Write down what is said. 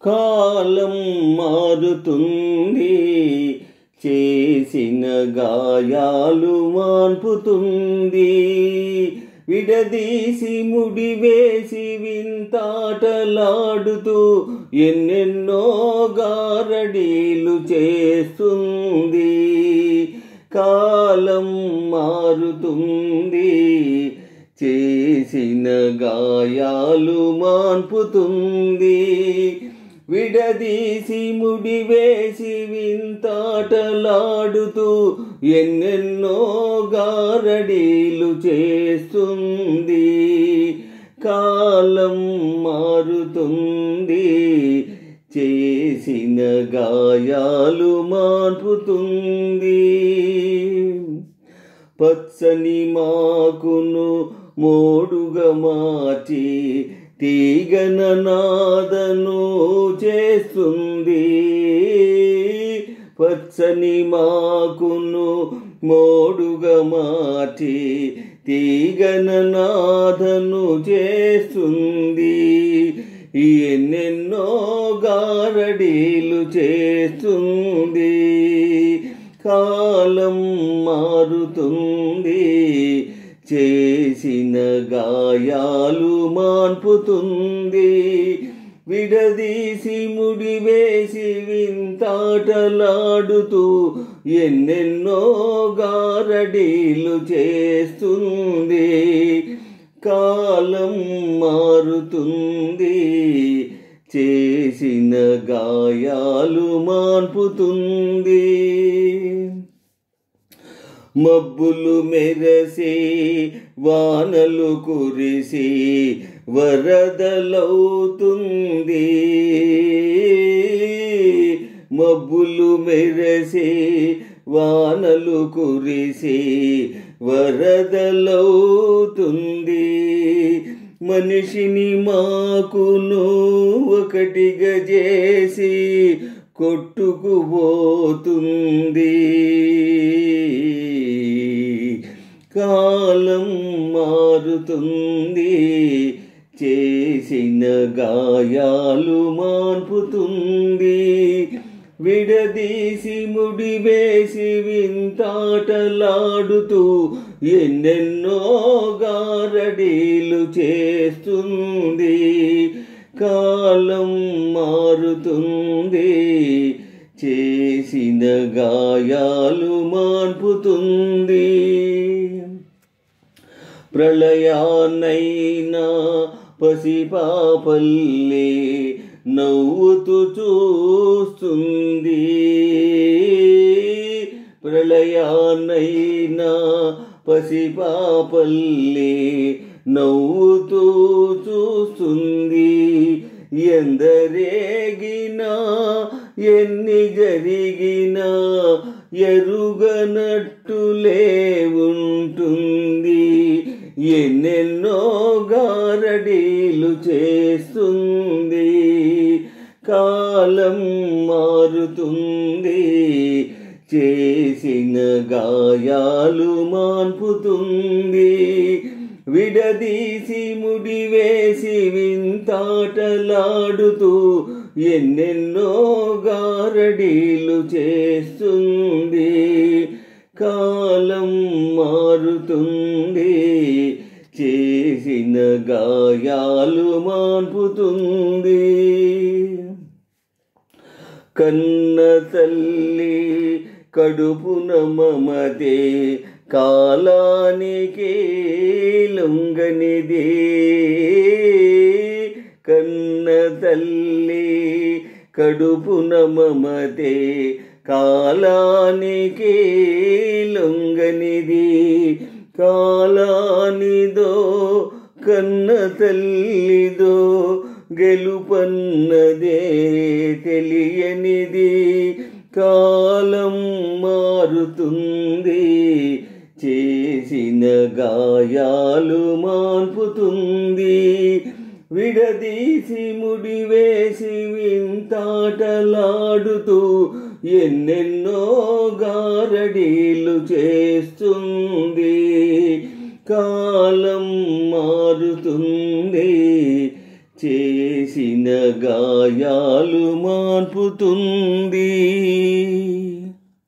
కాలం మారుతుంది, చేసిన గాయాలు మాన్పుతుంది. విడదీసి ముడివేసి వింతాటలాడుతూ ఎన్నెన్నో గారడీలు చేస్తుంది. కాలం మారుతుంది, చేసిన గాయాలు మాన్పుతుంది. విడదీసి ముడివేసి వింతాటలాడుతూ ఎన్నెన్నో గారడీలు చేస్తుంది. కాలం మారుతుంది, చేసిన గాయాలు మాన్పుతుంది. పచ్చని మాకును మోడుగా మార్చి తీగన నాదను చేస్తుంది. పచ్చని మాకును మోడుగా మార్చి తీగన నాదను చేస్తుంది. ఎన్నెన్నో గారడీలు చేస్తుంది. కాలం మారుతుంది, చేసిన గాయాలు మాన్పుతుంది. విడదీసి ముడివేసి వింతాటలాడుతూ ఎన్నెన్నో గారడీలు చేస్తుంది. కాలం మారుతుంది, చేసిన గాయాలు మాన్పుతుంది. మబ్బులు మెరసి వానలు కురిసి వరదలవుతుంది. మబ్బులు మెరసి వానలు కురిసి వరదలవుతుంది. మనిషిని మాకును ఒకటిగా చేసి కొట్టుకుపోతుంది. కాలం మారుతుంది, చేసిన గాయాలు మాన్పుతుంది. విడదీసి ముడివేసి వింతాటలాడుతూ ఎన్నెన్నో గారడీలు చేస్తుంది. కాలం మారుతుంది, చేసిన గాయాలు మాన్పుతుంది. ప్రళయాన్నైనా పసిపాపల్లే నవ్వుతూ చూస్తుంది. ప్రళయాన్నైనా పసిపాపల్లే నవ్వుతూ చూస్తుంది. ఎందరేగినా ఎన్ని జరిగినా ఎరుగనట్టులే ఉంటుంది. ఎన్నెన్నో గారడీలు చేస్తుంది. కాలం మారుతుంది, చేసిన గాయాలు మాన్పుతుంది. విడదీసి ముడివేసి వింతాటలాడుతూ ఎన్నెన్నో గారడీలు చేస్తుంది. కాలం మారుతుంది, చేసిన గాయాలు మాన్పుతుంది. కన్న తల్లి కడుపున మమతే కాలానికి లొంగనిది. కన్న తల్లి కడుపున మమతే కాలానికి లొంగనిది. కాలానిదో కన్న తల్లిదో గెలుపన్నదే తెలియనిది. కాలం మారుతుంది, చేసిన గాయాలు మాన్పుతుంది. విడదీసి ముడివేసి వింతాటలాడుతూ ఎన్నెన్నో గారడీలు చేస్తుంది. కాలం మారుతుంది, చేసిన చేసిన గాయాలు మాన్పుతుంది.